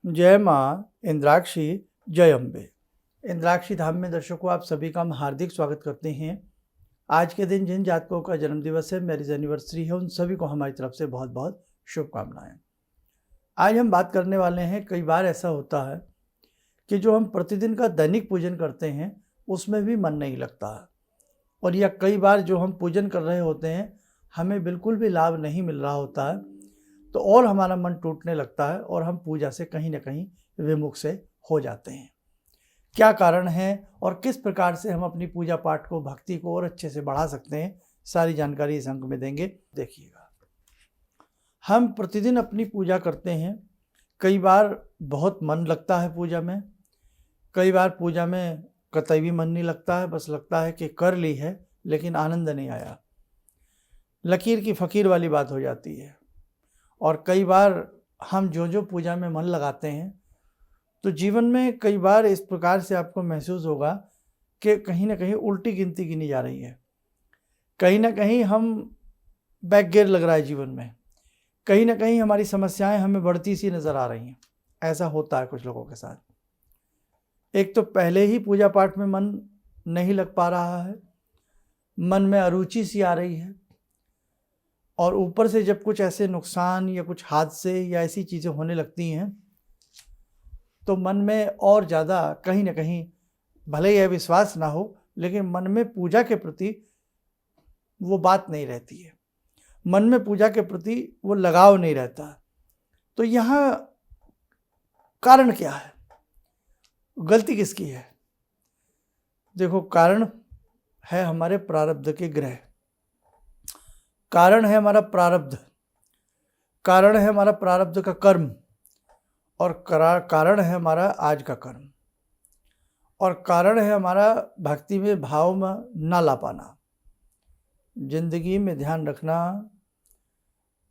जय माँ इंद्राक्षी, जय अम्बे। इंद्राक्षी धाम में दर्शकों आप सभी का हम हार्दिक स्वागत करते हैं। आज के दिन जिन जातकों का जन्म दिवस है, मैरिज एनिवर्सरी है, उन सभी को हमारी तरफ से बहुत बहुत शुभकामनाएं। आज हम बात करने वाले हैं, कई बार ऐसा होता है कि जो हम प्रतिदिन का दैनिक पूजन करते हैं उसमें भी मन नहीं लगता है, और या कई बार जो हम पूजन कर रहे होते हैं हमें बिल्कुल भी लाभ नहीं मिल रहा होता है, तो और हमारा मन टूटने लगता है और हम पूजा से कहीं ना कहीं विमुख से हो जाते हैं। क्या कारण है और किस प्रकार से हम अपनी पूजा पाठ को, भक्ति को और अच्छे से बढ़ा सकते हैं, सारी जानकारी इस अंक में देंगे। देखिएगा, हम प्रतिदिन अपनी पूजा करते हैं। कई बार बहुत मन लगता है पूजा में, कई बार पूजा में कतई भी मन नहीं लगता है, बस लगता है कि कर ली है लेकिन आनंद नहीं आया, लकीर की फ़कीर वाली बात हो जाती है। और कई बार हम जो पूजा में मन लगाते हैं तो जीवन में कई बार इस प्रकार से आपको महसूस होगा कि कहीं ना कहीं उल्टी गिनती गिनी जा रही है, कहीं ना कहीं हम बैक गियर लग रहा है जीवन में, कहीं ना कहीं हमारी समस्याएं हमें बढ़ती सी नज़र आ रही हैं। ऐसा होता है कुछ लोगों के साथ। एक तो पहले ही पूजा पाठ में मन नहीं लग पा रहा है, मन में अरुचि सी आ रही है, और ऊपर से जब कुछ ऐसे नुकसान या कुछ हादसे या ऐसी चीज़ें होने लगती हैं तो मन में और ज़्यादा कहीं ना कहीं, भले यह विश्वास ना हो लेकिन मन में पूजा के प्रति वो बात नहीं रहती है, मन में पूजा के प्रति वो लगाव नहीं रहता। तो यहाँ कारण क्या है, गलती किसकी है? देखो, कारण है हमारे प्रारब्ध के ग्रह, कारण है हमारा प्रारब्ध, कारण है हमारा प्रारब्ध का कर्म, और कारण है हमारा आज का कर्म, और कारण है हमारा भक्ति में भाव में ना ला पाना। जिंदगी में ध्यान रखना,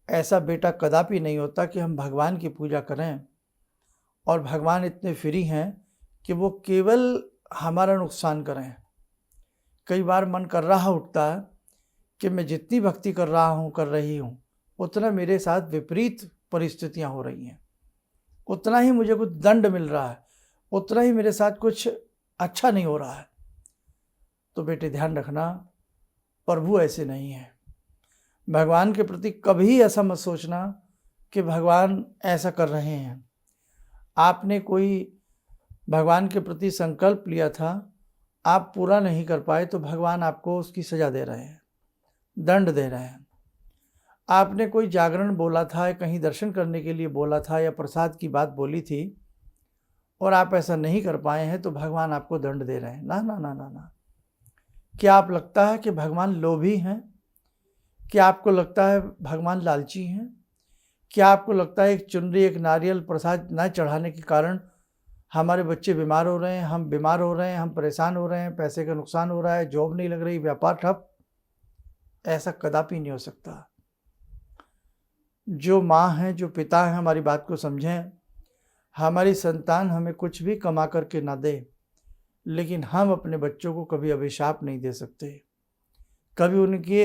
ऐसा बेटा कदापि नहीं होता कि हम भगवान की पूजा करें और भगवान इतने फ्री हैं कि वो केवल हमारा नुकसान करें। कई बार मन कर रहा उठता है कि मैं जितनी भक्ति कर रहा हूँ, कर रही हूँ, उतना मेरे साथ विपरीत परिस्थितियाँ हो रही हैं, उतना ही मुझे कुछ दंड मिल रहा है, उतना ही मेरे साथ कुछ अच्छा नहीं हो रहा है। तो बेटे ध्यान रखना, प्रभु ऐसे नहीं है। भगवान के प्रति कभी ऐसा मत सोचना कि भगवान ऐसा कर रहे हैं। आपने कोई भगवान के प्रति संकल्प लिया था, आप पूरा नहीं कर पाए तो भगवान आपको उसकी सज़ा दे रहे हैं, दंड दे रहे हैं। आपने कोई जागरण बोला था, कहीं दर्शन करने के लिए बोला था या प्रसाद की बात बोली थी और आप ऐसा नहीं कर पाए हैं तो भगवान आपको दंड दे रहे हैं। ना ना ना ना ना। क्या आप लगता है कि भगवान लोभी हैं? क्या आपको लगता है भगवान लालची हैं? क्या आपको लगता है एक चुनरी, एक नारियल प्रसाद न चढ़ाने के कारण हमारे बच्चे बीमार हो रहे हैं, हम बीमार हो रहे हैं, हम परेशान हो रहे हैं, पैसे का नुकसान हो रहा है, जॉब नहीं लग रही, व्यापार ठप? ऐसा कदापि नहीं हो सकता। जो माँ हैं, जो पिता हैं, हमारी बात को समझें। हमारी संतान हमें कुछ भी कमा करके ना दे, लेकिन हम अपने बच्चों को कभी अभिशाप नहीं दे सकते। कभी उनके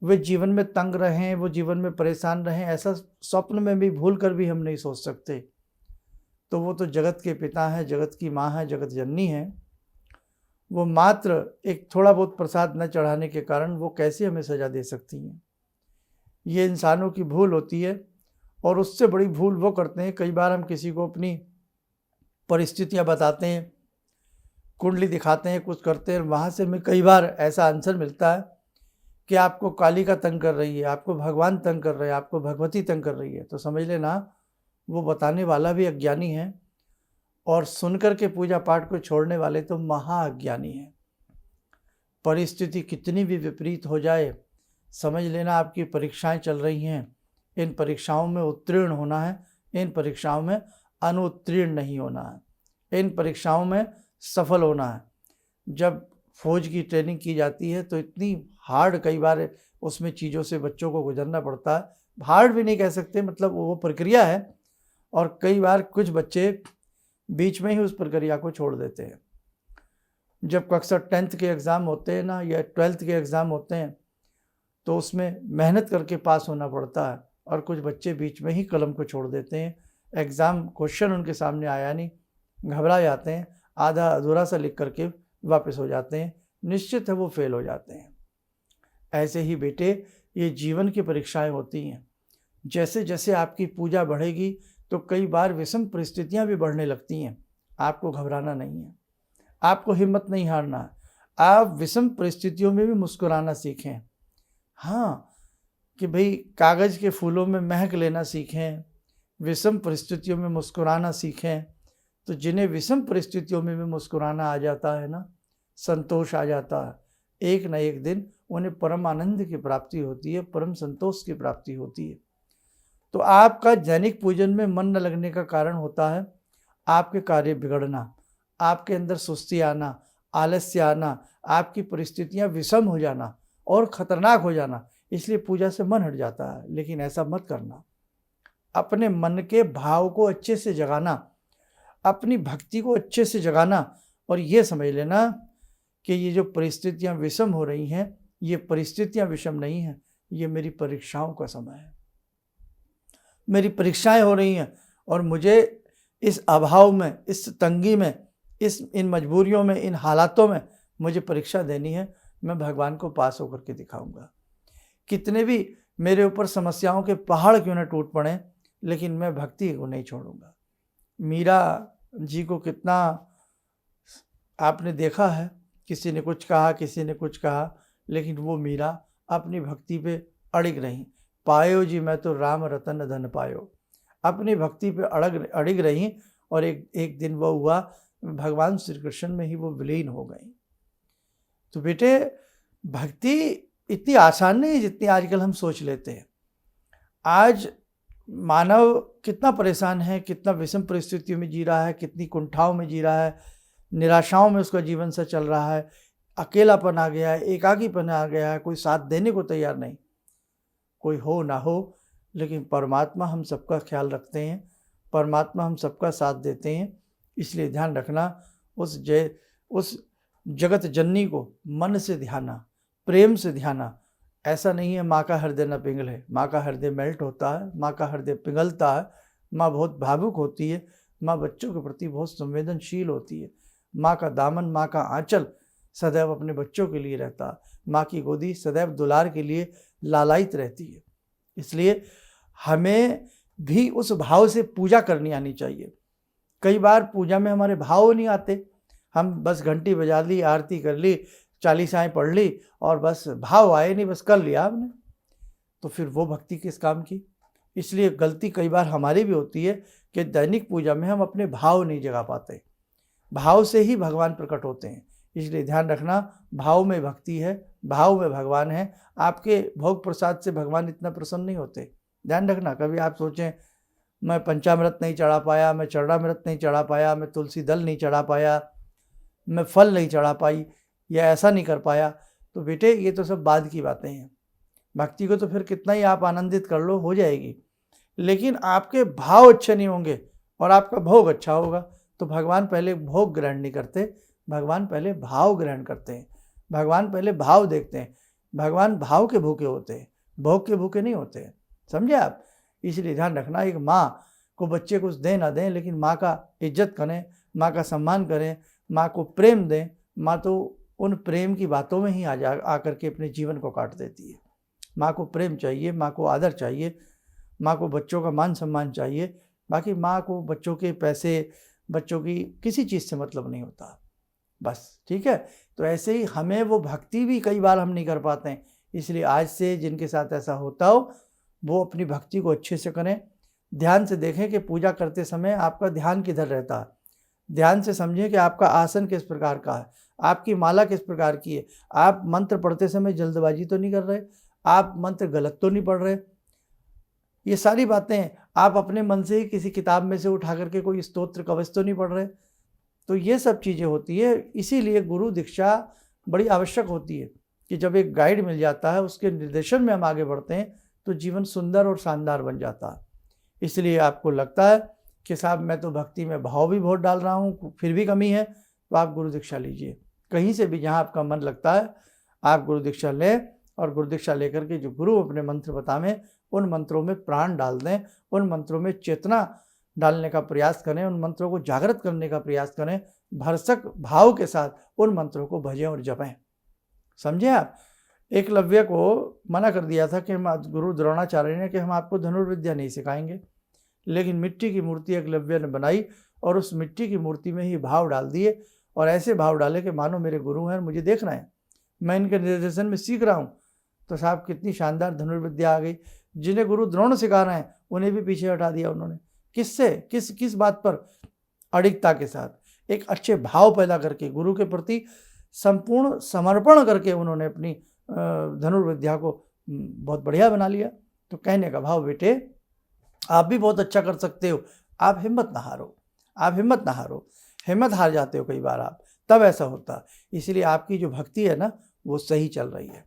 वे जीवन में तंग रहें, वो जीवन में परेशान रहें, ऐसा स्वप्न में भी भूल कर भी हम नहीं सोच सकते। तो वो तो जगत के पिता हैं, जगत की माँ है, जगत जननी है। वो मात्र एक थोड़ा बहुत प्रसाद न चढ़ाने के कारण वो कैसे हमें सज़ा दे सकती हैं? ये इंसानों की भूल होती है, और उससे बड़ी भूल वो करते हैं। कई बार हम किसी को अपनी परिस्थितियां बताते हैं, कुंडली दिखाते हैं, कुछ करते हैं, वहाँ से हमें कई बार ऐसा आंसर मिलता है कि आपको कालिका तंग कर रही है, आपको भगवान तंग कर रहे हैं, आपको भगवती तंग कर रही है। तो समझ लेना वो बताने वाला भी अज्ञानी है, और सुनकर के पूजा पाठ को छोड़ने वाले तो महाअज्ञानी हैं। परिस्थिति कितनी भी विपरीत हो जाए, समझ लेना आपकी परीक्षाएं चल रही हैं, इन परीक्षाओं में उत्तीर्ण होना है, इन परीक्षाओं में अनुत्तीर्ण नहीं होना है, इन परीक्षाओं में सफल होना है। जब फौज की ट्रेनिंग की जाती है तो इतनी हार्ड कई बार उसमें चीज़ों से बच्चों को गुजरना पड़ता है। हार्ड भी नहीं कह सकते, मतलब वो प्रक्रिया है, और कई बार कुछ बच्चे बीच में ही उस प्रक्रिया को छोड़ देते हैं। जब कक्षा 10th के एग्ज़ाम होते हैं ना, या 12th के एग्ज़ाम होते हैं, तो उसमें मेहनत करके पास होना पड़ता है, और कुछ बच्चे बीच में ही कलम को छोड़ देते हैं। एग्ज़ाम क्वेश्चन उनके सामने आया नहीं, घबरा जाते हैं, आधा अधूरा सा लिख करके वापस हो जाते हैं, निश्चित है वो फेल हो जाते हैं। ऐसे ही बेटे ये जीवन की परीक्षाएं होती हैं। जैसे जैसे आपकी पूजा बढ़ेगी तो कई बार विषम परिस्थितियां भी बढ़ने लगती हैं। आपको घबराना नहीं है, आपको हिम्मत नहीं हारना है। आप विषम परिस्थितियों में भी मुस्कुराना सीखें। हाँ, कि भाई कागज़ के फूलों में महक लेना सीखें, विषम परिस्थितियों में मुस्कुराना सीखें। तो जिन्हें विषम परिस्थितियों में भी मुस्कुराना आ जाता है ना, संतोष आ जाता है, एक न एक दिन उन्हें परम आनंद की प्राप्ति होती है, परम संतोष की प्राप्ति होती है। तो आपका दैनिक पूजन में मन न लगने का कारण होता है आपके कार्य बिगड़ना, आपके अंदर सुस्ती आना, आलस्य आना, आपकी परिस्थितियां विषम हो जाना और ख़तरनाक हो जाना, इसलिए पूजा से मन हट जाता है। लेकिन ऐसा मत करना। अपने मन के भाव को अच्छे से जगाना, अपनी भक्ति को अच्छे से जगाना और ये समझ लेना कि ये जो परिस्थितियां विषम हो रही हैं, ये परिस्थितियां विषम नहीं हैं, ये मेरी परीक्षाओं का समय है। मेरी परीक्षाएं हो रही हैं और मुझे इस अभाव में, इस तंगी में, इन मजबूरियों में, इन हालातों में मुझे परीक्षा देनी है। मैं भगवान को पास होकर के दिखाऊंगा। कितने भी मेरे ऊपर समस्याओं के पहाड़ क्यों न टूट पड़े, लेकिन मैं भक्ति को नहीं छोड़ूंगा। मीरा जी को कितना आपने देखा है, किसी ने कुछ कहा, किसी ने कुछ कहा, लेकिन वो मीरा अपनी भक्ति पे अड़िग रही। पायो जी मैं तो राम रतन धन पायो, अपनी भक्ति पे अड़िग रही और एक दिन वो हुआ भगवान श्री कृष्ण में ही वो विलीन हो गई। तो बेटे भक्ति इतनी आसान नहीं है जितनी आजकल हम सोच लेते हैं। आज मानव कितना परेशान है, कितना विषम परिस्थितियों में जी रहा है, कितनी कुंठाओं में जी रहा है, निराशाओं में उसका जीवन से चल रहा है, अकेलापन आ गया है, एकाकीपन आ गया है, कोई साथ देने को तैयार नहीं। कोई हो ना हो, लेकिन परमात्मा हम सबका ख्याल रखते हैं, परमात्मा हम सबका साथ देते हैं। इसलिए ध्यान रखना, उस जगत जननी को मन से ध्याना, प्रेम से ध्याना। ऐसा नहीं है माँ का हृदय न पिघले, माँ का हृदय मेल्ट होता है, माँ का हृदय पिघलता है। माँ बहुत भावुक होती है, माँ बच्चों के प्रति बहुत संवेदनशील होती है। माँ का दामन, माँ का आंचल सदैव अपने बच्चों के लिए रहता है। माँ की गोदी सदैव दुलार के लिए लालायित रहती है। इसलिए हमें भी उस भाव से पूजा करनी आनी चाहिए। कई बार पूजा में हमारे भाव नहीं आते, हम बस घंटी बजा ली, आरती कर ली, चालीसाएं पढ़ ली और बस भाव आए नहीं, बस कर लिया हमने, तो फिर वो भक्ति किस काम की। इसलिए गलती कई बार हमारी भी होती है कि दैनिक पूजा में हम अपने भाव नहीं जगा पाते। भाव से ही भगवान प्रकट होते हैं। इसलिए ध्यान रखना, भाव में भक्ति है, भाव में भगवान है। आपके भोग प्रसाद से भगवान इतना प्रसन्न नहीं होते। ध्यान रखना, कभी आप सोचें मैं पंचामृत नहीं चढ़ा पाया, मैं चरणामृत नहीं चढ़ा पाया, मैं तुलसी दल नहीं चढ़ा पाया, मैं फल नहीं चढ़ा पाई, या ऐसा नहीं कर पाया, तो बेटे ये तो सब बाद की बातें हैं। भक्ति को तो फिर कितना ही आप आनंदित कर लो, हो जाएगी, लेकिन आपके भाव अच्छे नहीं होंगे और आपका भोग अच्छा होगा तो भगवान पहले भोग ग्रहण नहीं करते, भगवान पहले भाव ग्रहण करते हैं। भगवान पहले भाव देखते हैं। भगवान भाव के भूखे होते हैं, भोग के भूखे नहीं होते हैं। समझे आप? इसलिए ध्यान रखना, एक माँ को बच्चे कुछ दें ना दें, लेकिन माँ का इज्जत करें, माँ का सम्मान करें, माँ को प्रेम दें। माँ तो उन प्रेम की बातों में ही आकर के अपने जीवन को काट देती है। माँ को प्रेम चाहिए, माँ को आदर चाहिए, माँ को बच्चों का मान सम्मान चाहिए। बाकी माँ को बच्चों के पैसे, बच्चों की किसी चीज़ से मतलब नहीं होता, बस। ठीक है? तो ऐसे ही हमें वो भक्ति भी कई बार हम नहीं कर पाते हैं। इसलिए आज से जिनके साथ ऐसा होता हो वो अपनी भक्ति को अच्छे से करें। ध्यान से देखें कि पूजा करते समय आपका ध्यान किधर रहता है। ध्यान से समझें कि आपका आसन किस प्रकार का है, आपकी माला किस प्रकार की है। आप मंत्र पढ़ते समय जल्दबाजी तो नहीं कर रहे, आप मंत्र गलत तो नहीं पढ़ रहे। ये सारी बातें आप अपने मन से ही किसी किताब में से उठा करके कोई स्तोत्र कवच तो नहीं पढ़ रहे। तो ये सब चीज़ें होती है। इसीलिए गुरु दीक्षा बड़ी आवश्यक होती है कि जब एक गाइड मिल जाता है, उसके निर्देशन में हम आगे बढ़ते हैं तो जीवन सुंदर और शानदार बन जाता है। इसलिए आपको लगता है कि साहब मैं तो भक्ति में भाव भी बहुत डाल रहा हूँ, फिर भी कमी है, तो आप गुरु दीक्षा लीजिए। कहीं से भी जहाँ आपका मन लगता है आप गुरु दीक्षा लें और गुरु दीक्षा लेकर के जो गुरु अपने मंत्र बतावें उन मंत्रों में प्राण डाल दें, उन मंत्रों में चेतना डालने का प्रयास करें, उन मंत्रों को जागृत करने का प्रयास करें, भरसक भाव के साथ उन मंत्रों को भजें और जपें। समझे आप? एकलव्य को मना कर दिया था कि गुरु द्रोणाचार्य ने कि हम आपको धनुर्विद्या नहीं सिखाएंगे, लेकिन मिट्टी की मूर्ति एकलव्य ने बनाई और उस मिट्टी की मूर्ति में ही भाव डाल दिए और ऐसे भाव डाले कि मानो मेरे गुरु हैं, मुझे देख रहे हैं, मैं इनके निर्देशन में सीख रहा हूँ। तो साहब कितनी शानदार धनुर्विद्या आ गई। जिन्हें गुरु द्रोण सिखा रहे हैं उन्हें भी पीछे हटा दिया उन्होंने। किससे? किस बात पर? अडिगता के साथ, एक अच्छे भाव पैदा करके, गुरु के प्रति संपूर्ण समर्पण करके उन्होंने अपनी धनुर्विद्या को बहुत बढ़िया बना लिया। तो कहने का भाव, बेटे आप भी बहुत अच्छा कर सकते हो, आप हिम्मत ना हारो, आप हिम्मत ना हारो। हिम्मत हार जाते हो कई बार आप, तब ऐसा होता। इसलिए आपकी जो भक्ति है ना वो सही चल रही है।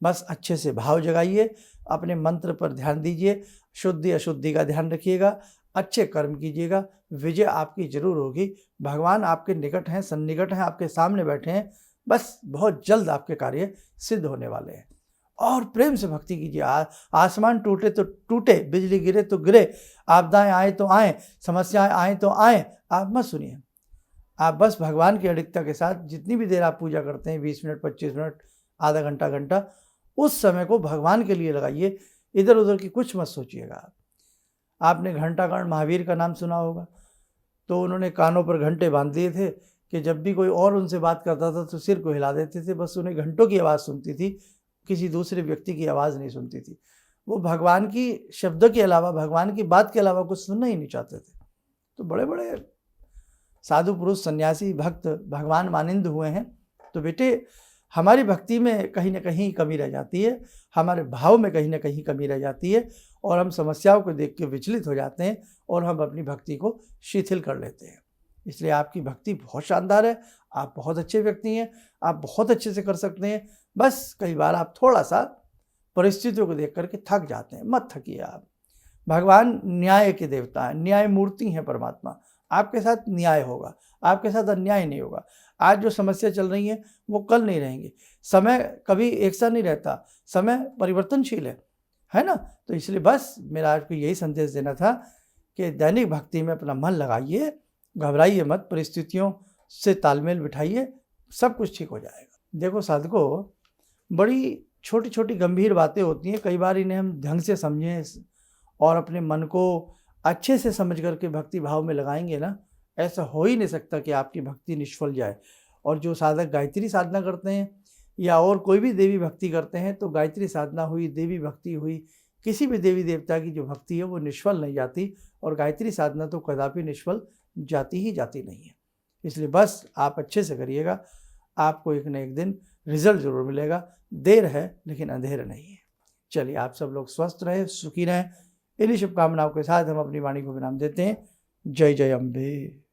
बस अच्छे से भाव जगाइए, अपने मंत्र पर ध्यान दीजिए, शुद्धि अशुद्धि का ध्यान रखिएगा, अच्छे कर्म कीजिएगा, विजय आपकी जरूर होगी। भगवान आपके निकट हैं, सन्निकट हैं, आपके सामने बैठे हैं। बस बहुत जल्द आपके कार्य सिद्ध होने वाले हैं। और प्रेम से भक्ति कीजिए। आसमान टूटे तो टूटे, बिजली गिरे तो गिरे, आपदाएं आए तो आए, समस्याएं आए तो आए, आप मत सुनिए। आप बस भगवान की अडिगता के साथ जितनी भी देर आप पूजा करते हैं, 20 मिनट, 25 मिनट, आधा घंटा, उस समय को भगवान के लिए लगाइए। इधर उधर की कुछ मत सोचिएगा। आपने घंटाकर्ण महावीर का नाम सुना होगा। तो उन्होंने कानों पर घंटे बांध दिए थे कि जब भी कोई और उनसे बात करता था तो सिर को हिला देते थे। बस उन्हें घंटों की आवाज़ सुनती थी, किसी दूसरे व्यक्ति की आवाज़ नहीं सुनती थी। वो भगवान की शब्दों के अलावा, भगवान की बात के अलावा कुछ सुनना ही नहीं चाहते थे। तो बड़े बड़े साधु पुरुष, सन्यासी, भक्त भगवान मानिंद हुए हैं। तो बेटे हमारी भक्ति में कहीं ना कहीं कमी रह जाती है, हमारे भाव में कहीं ना कहीं कमी रह जाती है, और हम समस्याओं को देख के विचलित हो जाते हैं और हम अपनी भक्ति को शिथिल कर लेते हैं। इसलिए आपकी भक्ति बहुत शानदार है, आप बहुत अच्छे व्यक्ति हैं, आप बहुत अच्छे से कर सकते हैं। बस कई बार आप थोड़ा सा परिस्थितियों को देख करके थक जाते हैं। मत थकिए आप। भगवान न्याय के देवता हैं, न्याय मूर्ति हैं परमात्मा। आपके साथ न्याय होगा, आपके साथ अन्याय नहीं होगा। आज जो समस्या चल रही है वो कल नहीं रहेंगी। समय कभी एक सा नहीं रहता, समय परिवर्तनशील है ना। तो इसलिए बस मेरा आपको यही संदेश देना था कि दैनिक भक्ति में अपना मन लगाइए, घबराइए मत, परिस्थितियों से तालमेल बिठाइए, सब कुछ ठीक हो जाएगा। देखो साधकों, बड़ी छोटी छोटी गंभीर बातें होती हैं, कई बार इन्हें हम ढंग से समझें और अपने मन को अच्छे से समझ करके भक्ति भाव में लगाएंगे ना, ऐसा हो ही नहीं सकता कि आपकी भक्ति निष्फल जाए। और जो साधक गायत्री साधना करते हैं या और कोई भी देवी भक्ति करते हैं, तो गायत्री साधना हुई, देवी भक्ति हुई, किसी भी देवी देवता की जो भक्ति है वो निष्फल नहीं जाती, और गायत्री साधना तो कदापि निष्फल जाती ही जाती नहीं है। इसलिए बस आप अच्छे से करिएगा, आपको एक न एक दिन रिजल्ट जरूर मिलेगा। देर है लेकिन अंधेर नहीं है। चलिए, आप सब लोग स्वस्थ रहें, सुखी रहें। इन्हीं शुभकामनाओं के साथ हम अपनी वाणी को विराम देते हैं। जय जय अम्बे।